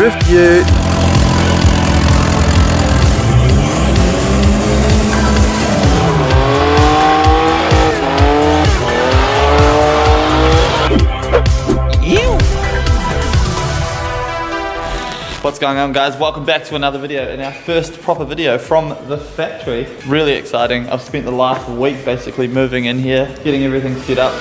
drift you. What's going on, guys? Welcome back to another video, and our first proper video from the factory. Really exciting. I've spent the last week basically moving in here, getting everything set up.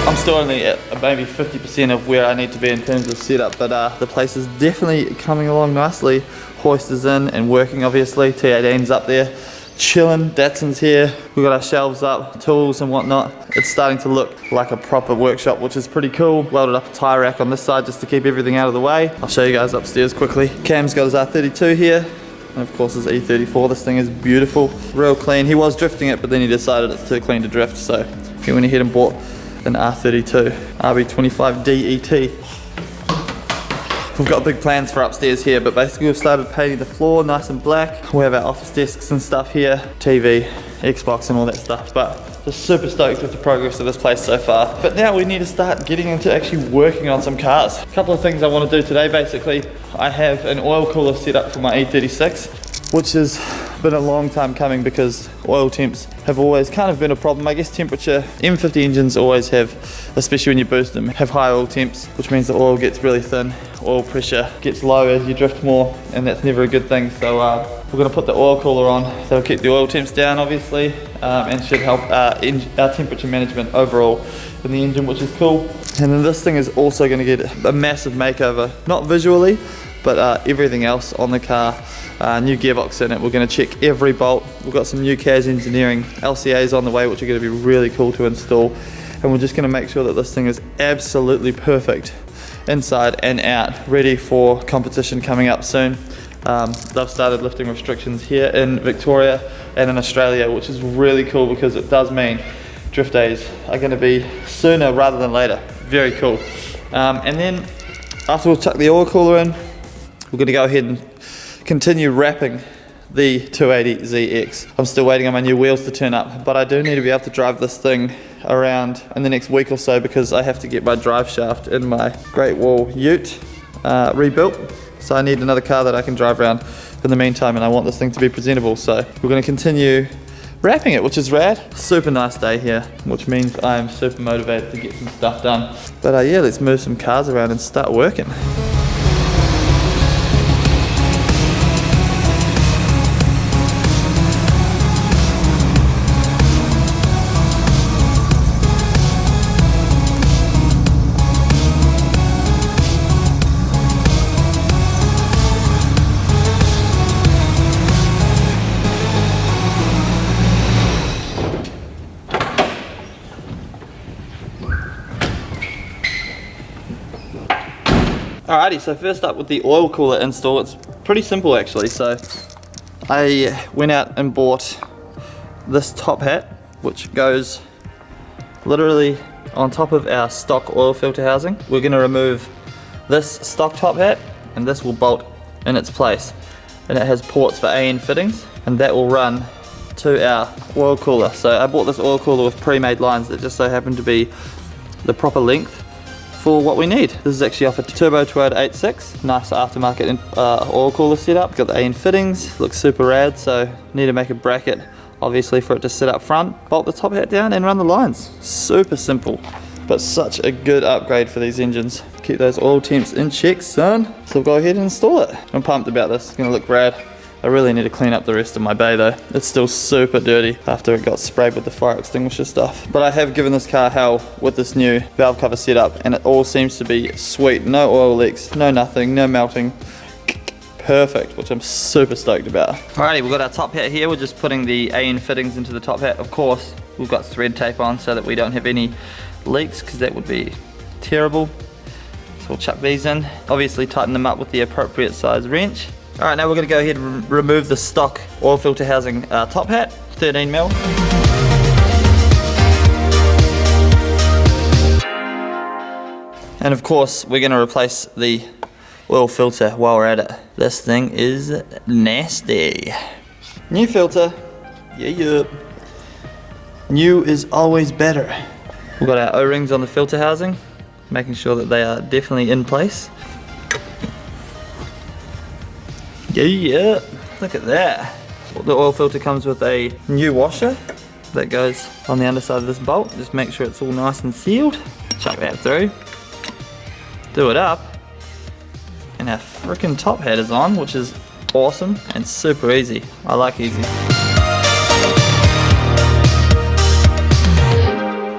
I'm still only at maybe 50% of where I need to be in terms of setup, but the place is definitely coming along nicely. Hoist is in and working, obviously. T18's up there, chilling. Datsun's here. We've got our shelves up, tools and whatnot. It's starting to look like a proper workshop, which is pretty cool. Welded up a tie rack on this side just to keep everything out of the way. I'll show you guys upstairs quickly. Cam's got his R32 here, and of course his E36. This thing is beautiful, real clean. He was drifting it, but then he decided it's too clean to drift, so he went ahead and bought an R32 RB25 DET. We've got big plans for upstairs here, but basically we've started painting the floor nice and black. We have our office desks and stuff here, TV, Xbox and all that stuff, but just super stoked with the progress of this place so far. But now we need to start getting into actually working on some cars. A couple of things I want to do today. Basically, I have an oil cooler set up for my E36, which has been a long time coming because oil temps have always kind of been a problem. I guess temperature, M50 engines always have, especially when you boost them, have high oil temps, which means the oil gets really thin, oil pressure gets low as you drift more, and that's never a good thing. So we're going to put the oil cooler on. That'll keep the oil temps down, obviously, and should help our temperature management overall in the engine, which is cool. And then this thing is also going to get a massive makeover, not visually, but everything else on the car. New gearbox in it. We're going to check every bolt. We've got some new CAS engineering LCAs on the way, which are going to be really cool to install, and we're just going to make sure that this thing is absolutely perfect inside and out, ready for competition coming up soon. They've started lifting restrictions here in Victoria and in Australia, which is really cool because it does mean drift days are going to be sooner rather than later. Very cool. And then after we've chucked the oil cooler in, we're going to go ahead and continue wrapping the 280ZX. I'm still waiting on my new wheels to turn up, but I do need to be able to drive this thing around in the next week or so because I have to get my drive shaft in my Great Wall Ute rebuilt. So I need another car that I can drive around in the meantime, and I want this thing to be presentable. So we're going to continue wrapping it, which is rad. Super nice day here, which means I am super motivated to get some stuff done. But yeah, let's move some cars around and start working. Alrighty, so first up with the oil cooler install. It's pretty simple actually. So I went out and bought this top hat, which goes literally on top of our stock oil filter housing. We're going to remove this stock top hat, and this will bolt in its place, and it has ports for AN fittings, and that will run to our oil cooler. So I bought this oil cooler with pre-made lines that just so happen to be the proper length for what we need. This is actually off a Turbo Toyota 86, nice aftermarket oil cooler setup. Got the AN fittings, looks super rad, so need to make a bracket obviously for it to sit up front, bolt the top hat down and run the lines. Super simple, but such a good upgrade for these engines. Keep those oil temps in check, son. So we'll go ahead and install it. I'm pumped about this, it's gonna look rad. I really need to clean up the rest of my bay though. It's still super dirty after it got sprayed with the fire extinguisher stuff. But I have given this car hell with this new valve cover setup, and it all seems to be sweet. No oil leaks, no nothing, no melting. Perfect, which I'm super stoked about. Alrighty, we've got our top hat here. We're just putting the AN fittings into the top hat. Of course, we've got thread tape on so that we don't have any leaks, because that would be terrible. So we'll chuck these in. Obviously tighten them up with the appropriate size wrench. Alright, now we're going to go ahead and remove the stock oil filter housing top hat, 13mm. And of course, we're going to replace the oil filter while we're at it. This thing is nasty. New filter, yeah. new is always better. We've got our O-rings on the filter housing, making sure that they are definitely in place. Yeah, look at that. The oil filter comes with a new washer that goes on the underside of this bolt. Just make sure it's all nice and sealed. Chuck that through. Do it up. And our freaking top hat is on, which is awesome and super easy. I like easy.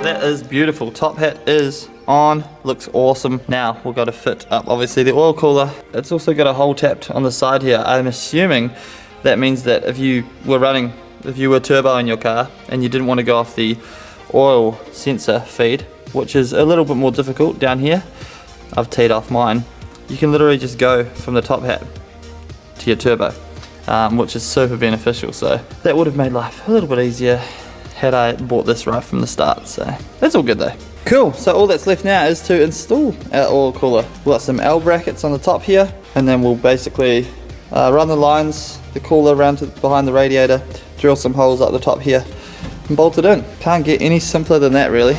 That is beautiful. Top hat is on, looks awesome. Now we've got to fit up obviously the oil cooler. It's also got a hole tapped on the side here. I'm assuming that means that if you were turbo in your car and you didn't want to go off the oil sensor feed, which is a little bit more difficult down here, I've teed off mine, you can literally just go from the top hat to your turbo, which is super beneficial. So that would have made life a little bit easier had I bought this right from the start. So that's all good though. Cool, so all that's left now is to install our oil cooler. We've got some L brackets on the top here, and then we'll basically run the lines, the cooler around to behind the radiator, drill some holes up the top here, and bolt it in. Can't get any simpler than that really.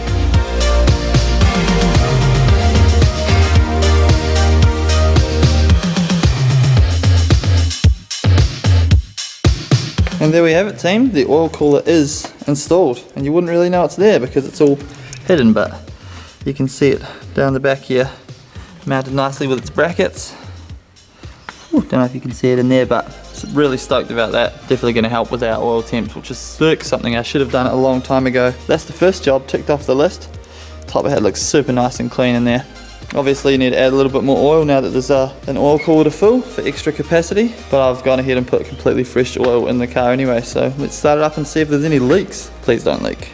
And there we have it, team. The oil cooler is installed, and you wouldn't really know it's there because it's all hidden, but you can see it down the back here, mounted nicely with its brackets. Ooh, don't know if you can see it in there, but really stoked about that. Definitely going to help with our oil temps, which is sick, something I should have done a long time ago. That's the first job ticked off the list. Top hat looks super nice and clean in there. Obviously you need to add a little bit more oil now that there's an oil cooler to fill for extra capacity, but I've gone ahead and put completely fresh oil in the car anyway, so let's start it up and see if there's any leaks. Please don't leak.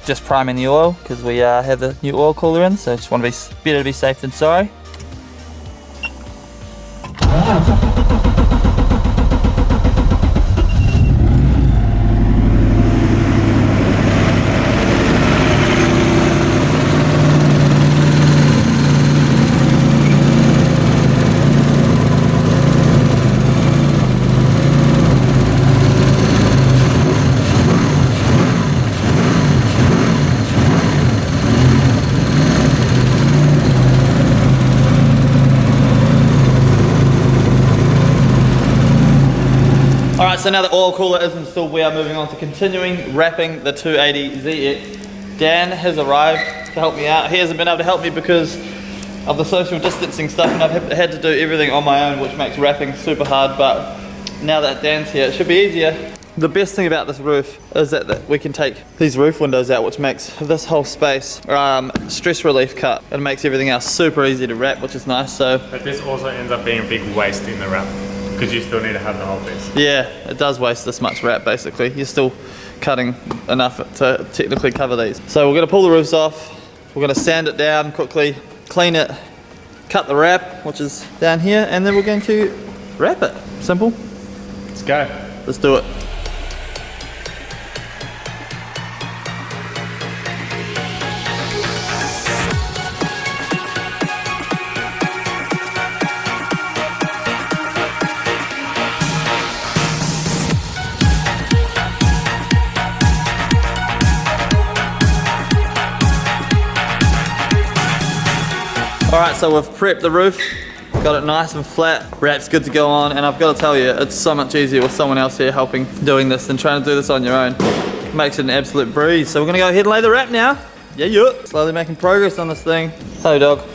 Just priming the oil because we have the new oil cooler in, so just want to be better to be safe than sorry. Alright, so now the oil cooler is installed, we are moving on to continuing wrapping the 280ZX. Dan has arrived to help me out. He hasn't been able to help me because of the social distancing stuff, and I've had to do everything on my own, which makes wrapping super hard, but now that Dan's here, it should be easier. The best thing about this roof is that we can take these roof windows out, which makes this whole space stress relief cut. It makes everything else super easy to wrap, which is nice. So, but this also ends up being a big waste in the wrap, because you still need to have the whole piece. Yeah, it does waste this much wrap basically. You're still cutting enough to technically cover these. So we're going to pull the roofs off, we're going to sand it down quickly, clean it, cut the wrap, which is down here, and then we're going to wrap it. Simple. Let's go. Let's do it. Alright, so we've prepped the roof, got it nice and flat, wrap's good to go on, and I've got to tell you, it's so much easier with someone else here helping doing this than trying to do this on your own. It makes it an absolute breeze. So we're going to go ahead and lay the wrap now. Yeah. Slowly making progress on this thing. Hello, dog.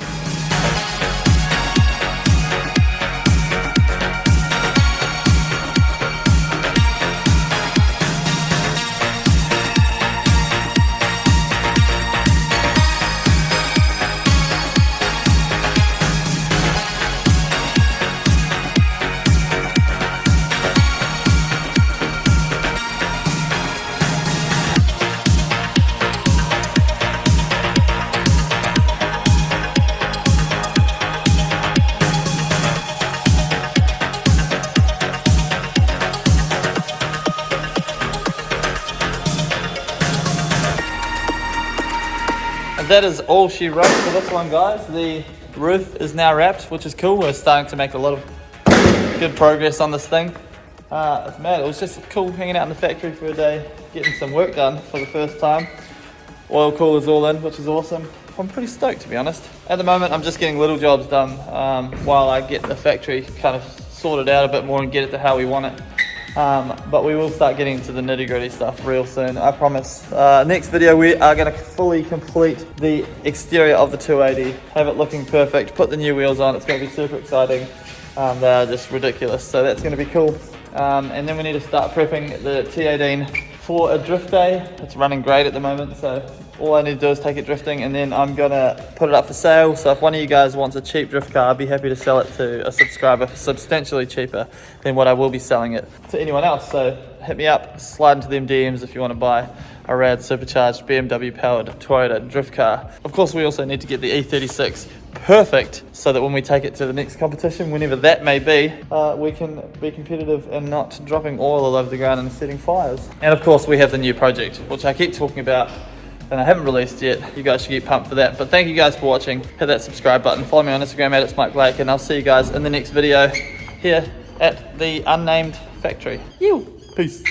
That is all she wrote for this one, guys. The roof is now wrapped, which is cool. We're starting to make a lot of good progress on this thing. It's mad. It was just cool hanging out in the factory for a day, getting some work done for the first time. Oil cooler's all in, which is awesome. I'm pretty stoked, to be honest. At the moment, I'm just getting little jobs done while I get the factory kind of sorted out a bit more and get it to how we want it. But we will start getting into the nitty-gritty stuff real soon, I promise. Next video, we are going to fully complete the exterior of the 280, have it looking perfect, put the new wheels on. It's going to be super exciting. They are just ridiculous, so that's going to be cool. And then we need to start prepping the T18 for a drift day. It's running great at the moment, so all I need to do is take it drifting, and then I'm gonna put it up for sale. So if one of you guys wants a cheap drift car, I'd be happy to sell it to a subscriber for substantially cheaper than what I will be selling it to anyone else. So hit me up, slide into them DMs if you want to buy a rad supercharged BMW powered Toyota drift car. Of course, we also need to get the E36 perfect so that when we take it to the next competition, whenever that may be, we can be competitive and not dropping oil all over the ground and setting fires. And of course, we have the new project, which I keep talking about and I haven't released yet. You guys should get pumped for that. But thank you guys for watching. Hit that subscribe button. Follow me on Instagram at It's Mike Blake, and I'll see you guys in the next video here at the unnamed factory. Peace.